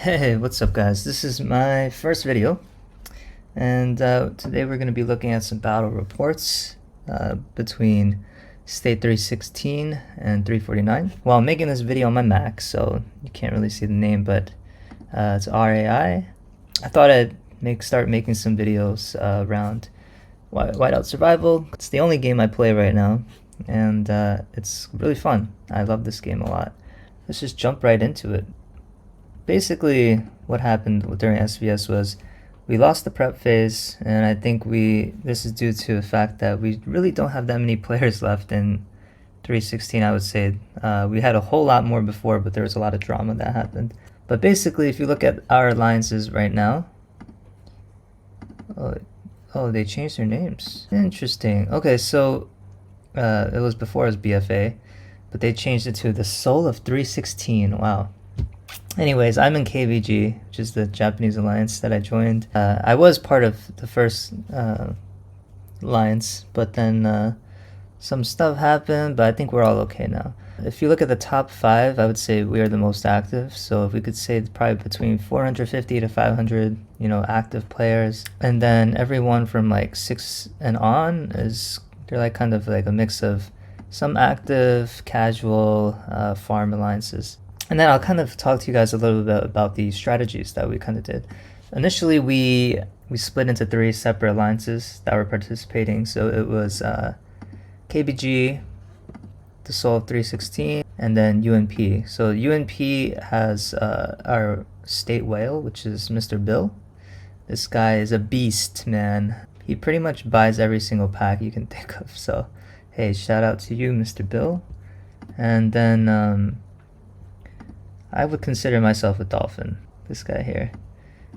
Hey, what's up guys? This is my first video, and today we're going to be looking at some battle reports between State 316 and 349. Well, I'm making this video on my Mac, so you can't really see the name, but it's RAI. I thought I'd start making some videos around Whiteout Survival. It's the only game I play right now, and it's really fun. I love this game a lot. Let's just jump right into it. Basically, what happened during SVS was we lost the prep phase, and I think this is due to the fact that we really don't have that many players left in 316. I would say we had a whole lot more before, but there was a lot of drama that happened. But basically, if you look at our alliances right now, oh, they changed their names. Interesting. Okay, so it was before it was BFA, but they changed it to the Soul of 316. Wow. Anyways, I'm in KbG, which is the Japanese alliance that I joined. I was part of the first alliance, but then some stuff happened, but I think we're all okay now. If you look at the top 5, I would say we are the most active. So if we could say probably between 450 to 500, active players. And then everyone from like 6 and on they're like kind of like a mix of some active, casual, farm alliances. And then I'll kind of talk to you guys a little bit about the strategies that we kind of did. Initially, we split into 3 separate alliances that were participating. So it was KbG, the Soul of 316, and then UnP. So UnP has our state whale, which is Mr. Bill. This guy is a beast, man. He pretty much buys every single pack you can think of. So, hey, shout out to you, Mr. Bill. And then I would consider myself a dolphin, this guy here.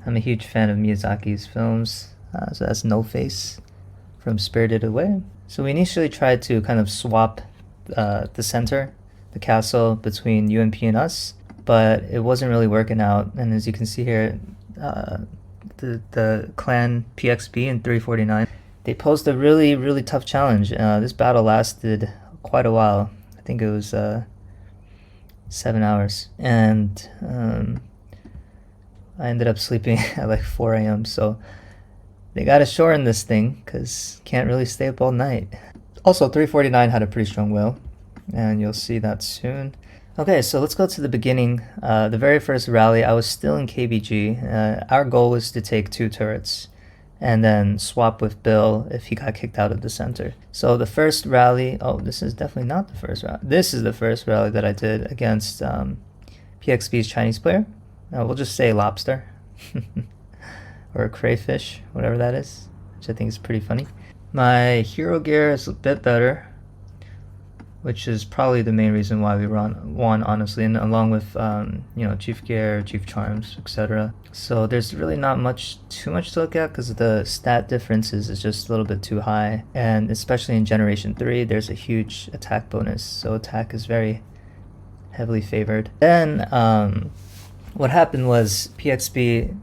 I'm a huge fan of Miyazaki's films, so that's No Face from Spirited Away. So we initially tried to kind of swap the center, the castle, between UnP and us, but it wasn't really working out. And as you can see here, the clan PXB in 349, they posed a really, really tough challenge. This battle lasted quite a while. I think it was 7 hours, and I ended up sleeping at like 4 a.m. So they got ashore in this thing because can't really stay up all night. Also, 349 had a pretty strong whale, and you'll see that soon. Okay, so let's go to the beginning. The very first rally, I was still in KbG. Our goal was to take 2 turrets and then swap with Bill if he got kicked out of the center. So the first rally, this is definitely not the first rally. This is the first rally that I did against PXB's Chinese player. We'll just say lobster or crayfish, whatever that is, which I think is pretty funny. My hero gear is a bit better, which is probably the main reason why we won, honestly, and along with chief gear, chief charms, etc. So there's really not too much to look at because the stat differences is just a little bit too high, and especially in generation 3 there's a huge attack bonus, so attack is very heavily favored. Then what happened was PXB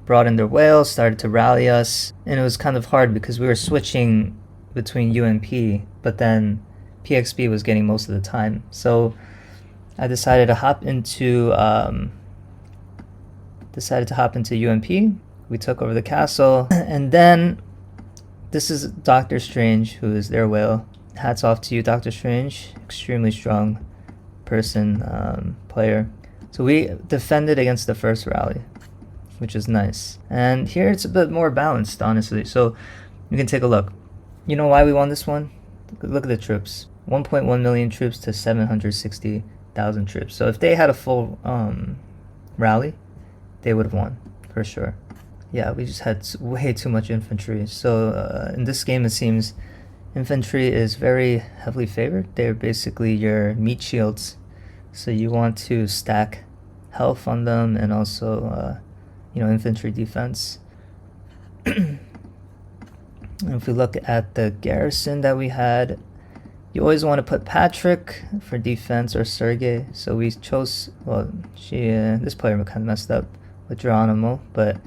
brought in their whale, started to rally us, and it was kind of hard because we were switching between UnP, but then PXB was getting most of the time. So I decided to hop into UnP. We took over the castle, and then this is Dr. Strange, who is their whale. Hats off to you, Dr. Strange. Extremely strong person, player. So we defended against the first rally, which is nice. And here it's a bit more balanced, honestly. So you can take a look. You know why we won this one? Look at the troops. 1.1 million troops to 760,000 troops. So if they had a full rally, they would have won for sure. Yeah, we just had way too much infantry. So in this game, it seems infantry is very heavily favored. They're basically your meat shields. So you want to stack health on them and also infantry defense. If we look at the garrison that we had, you always want to put Patrick for defense or Sergey. So we chose, this player kind of messed up with Geronimo, but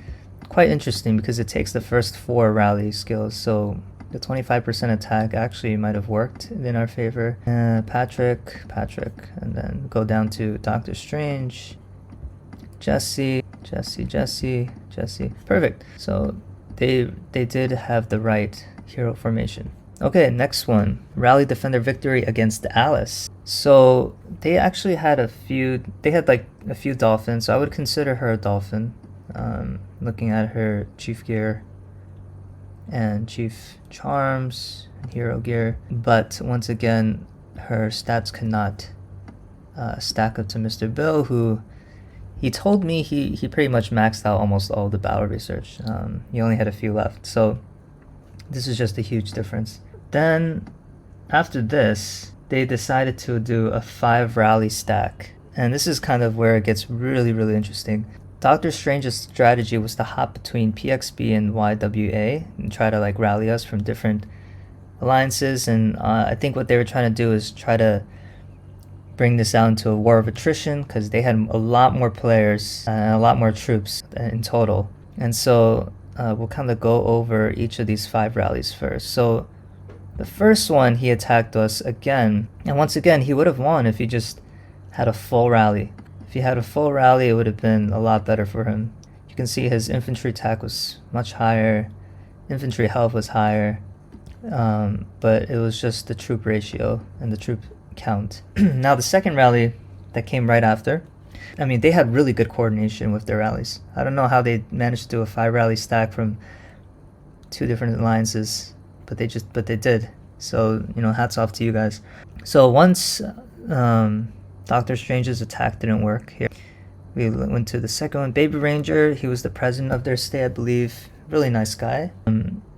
quite interesting because it takes the first 4 rally skills. So the 25% attack actually might have worked in our favor. Patrick, and then go down to Doctor Strange, Jesse, Jesse. Perfect. So they did have the right hero formation. Okay, next one. Rally Defender victory against Alice. So they actually had they had like a few dolphins, so I would consider her a dolphin. Looking at her chief gear and chief charms and hero gear. But once again, her stats cannot stack up to Mr. Bill, who he told me he pretty much maxed out almost all the battle research. He only had a few left. So this is just a huge difference. Then after this, they decided to do a 5 rally stack. And this is kind of where it gets really, really interesting. Doctor Strange's strategy was to hop between PXB and YWA and try to like rally us from different alliances. And I think what they were trying to do is try to bring this down to a war of attrition, because they had a lot more players and a lot more troops in total. And so we'll kind of go over each of these 5 rallies first. So the first one, he attacked us again, and once again he would have won if he just had a full rally. If he had a full rally, it would have been a lot better for him. You can see his infantry attack was much higher, infantry health was higher, but it was just the troop ratio and the troop count. Now the second rally that came right after, I mean, they had really good coordination with their rallies. I don't know how they managed to do a 5 rally stack from 2 different alliances, but they did. So, you know, hats off to you guys. So once Doctor Strange's attack didn't work here, we went to the second one. Baby Ranger, he was the president of their state, I believe. Really nice guy.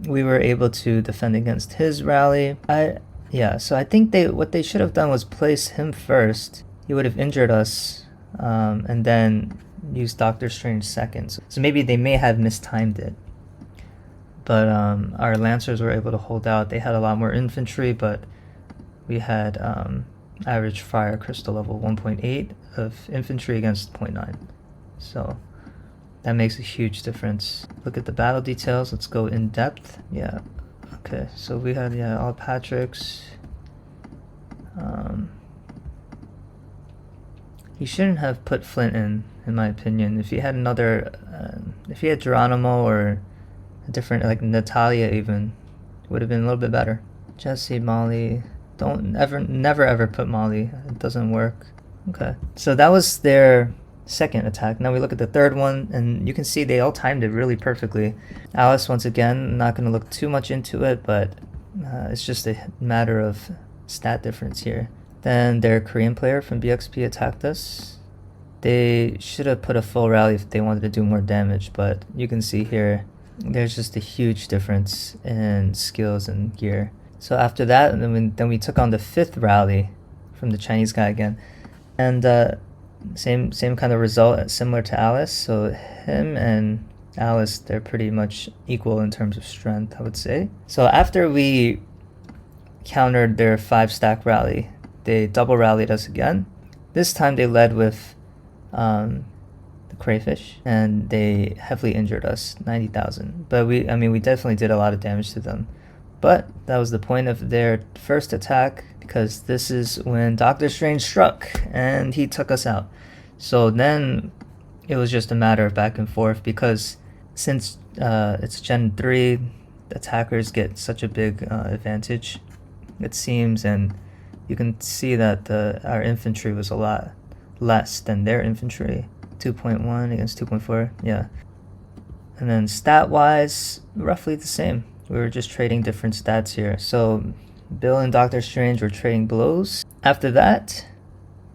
We were able to defend against his rally. So I think what they should have done was place him first. He would have injured us, and then use Doctor Strange second. So maybe they may have mistimed it. But our Lancers were able to hold out. They had a lot more infantry, but we had average fire crystal level 1.8 of infantry against 0.9. So that makes a huge difference. Look at the battle details. Let's go in depth. Yeah. Okay. So we had all Patricks. He shouldn't have put Flint in my opinion. If he had another, if he had Geronimo or a different, like Natalia even, would have been a little bit better. Jesse, Molly. Never ever put Molly. It doesn't work. Okay. So that was their second attack. Now we look at the third one, and you can see they all timed it really perfectly. Alice, once again, not going to look too much into it, but it's just a matter of stat difference here. Then their Korean player from BXP attacked us. They should have put a full rally if they wanted to do more damage, but you can see here there's just a huge difference in skills and gear. So after that, then we took on the 5th rally from the Chinese guy again, and same kind of result, similar to Alice. So him and Alice, they're pretty much equal in terms of strength, I would say. So after we countered their 5 stack rally, they double rallied us again. This time they led with the crayfish, and they heavily injured us, 90,000. But we definitely did a lot of damage to them. But that was the point of their first attack, because this is when Doctor Strange struck and he took us out. So then it was just a matter of back and forth, because since it's Gen 3, attackers get such a big advantage, it seems, and you can see that our infantry was a lot less than their infantry. 2.1 against 2.4, yeah. And then stat-wise, roughly the same. We were just trading different stats here. So Bill and Doctor Strange were trading blows. After that,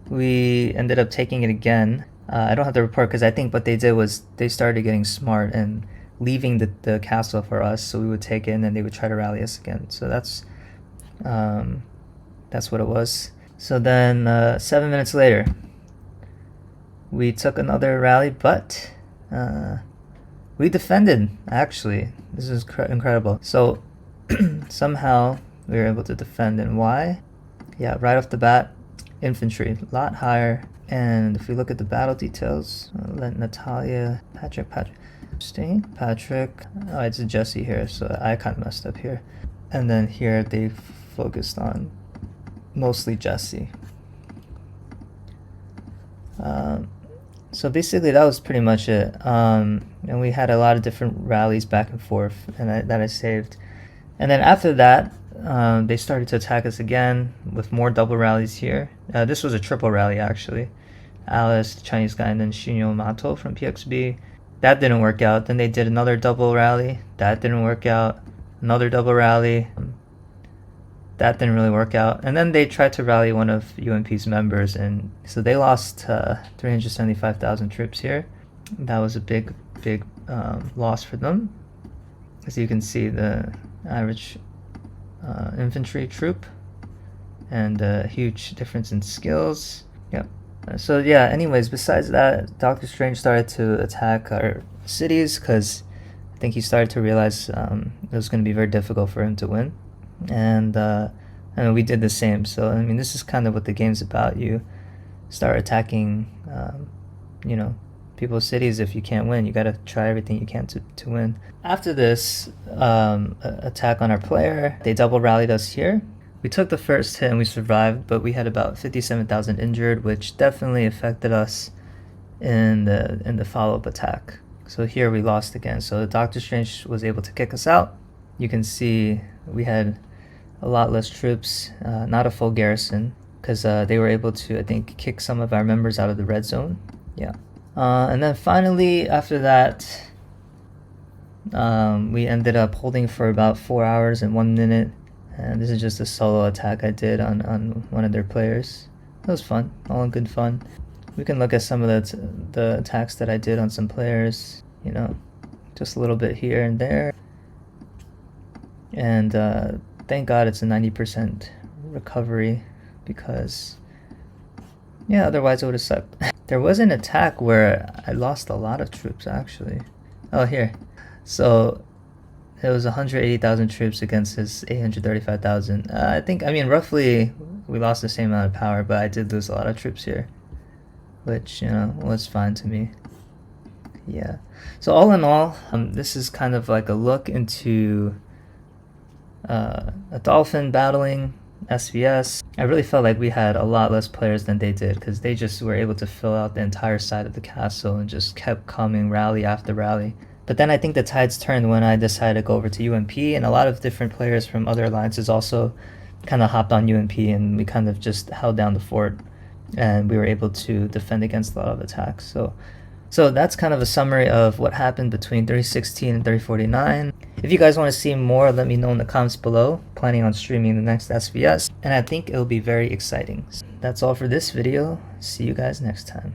we ended up taking it again. I don't have the report, because I think what they did was they started getting smart and leaving the castle for us, so we would take it and then they would try to rally us again. So that's what it was. So then 7 minutes later, we took another rally, but we defended, actually. This is incredible. So somehow we were able to defend. And why? Yeah, right off the bat, infantry, a lot higher. And if we look at the battle details, let Natalia, Patrick, oh, it's a Jesse here, so I kind of messed up here. And then here they focused on mostly Jesse. So basically that was pretty much it. And we had a lot of different rallies back and forth and that I saved. And then after that, they started to attack us again with more double rallies here. This was a triple rally actually. Alice, the Chinese guy, and then Shinyo Mato from PXB. That didn't work out. Then they did another double rally. That didn't work out. Another double rally. That didn't really work out. And then they tried to rally one of UnP's members, and so they lost 375,000 troops here. That was a big loss for them. As you can see, the average infantry troop and a huge difference in skills. Yep. So yeah, anyways, besides that, Doctor Strange started to attack our cities because I think he started to realize it was going to be very difficult for him to win. And we did the same. So I mean, this is kind of what the game's about. You start attacking, you know, people's cities. If you can't win, you gotta try everything you can to win. After this attack on our player, they double rallied us here. We took the first hit and we survived, but we had about 57,000 injured, which definitely affected us in the follow-up attack. So here we lost again. So Doctor Strange was able to kick us out. You can see we had a lot less troops, not a full garrison, because they were able to, I think, kick some of our members out of the red zone. Yeah. And then finally, after that, we ended up holding for about 4 hours and 1 minute. And this is just a solo attack I did on one of their players. It was fun, all in good fun. We can look at some of the attacks that I did on some players, you know, just a little bit here and there. And thank God it's a 90% recovery, because yeah, otherwise it would have sucked. There was an attack where I lost a lot of troops actually. Oh, here. So it was 180,000 troops against his 835,000. I mean, roughly we lost the same amount of power, but I did lose a lot of troops here, which, you know, was fine to me. Yeah. So all in all, this is kind of like a look into a dolphin battling SVS. I really felt like we had a lot less players than they did, because they just were able to fill out the entire side of the castle and just kept coming rally after rally. But then I think the tides turned when I decided to go over to UnP, and a lot of different players from other alliances also kind of hopped on UnP, and we kind of just held down the fort, and we were able to defend against a lot of attacks. So that's kind of a summary of what happened between 3016 and 3049. If you guys want to see more, let me know in the comments below. Planning on streaming the next SVS, and I think it'll be very exciting. That's all for this video. See you guys next time.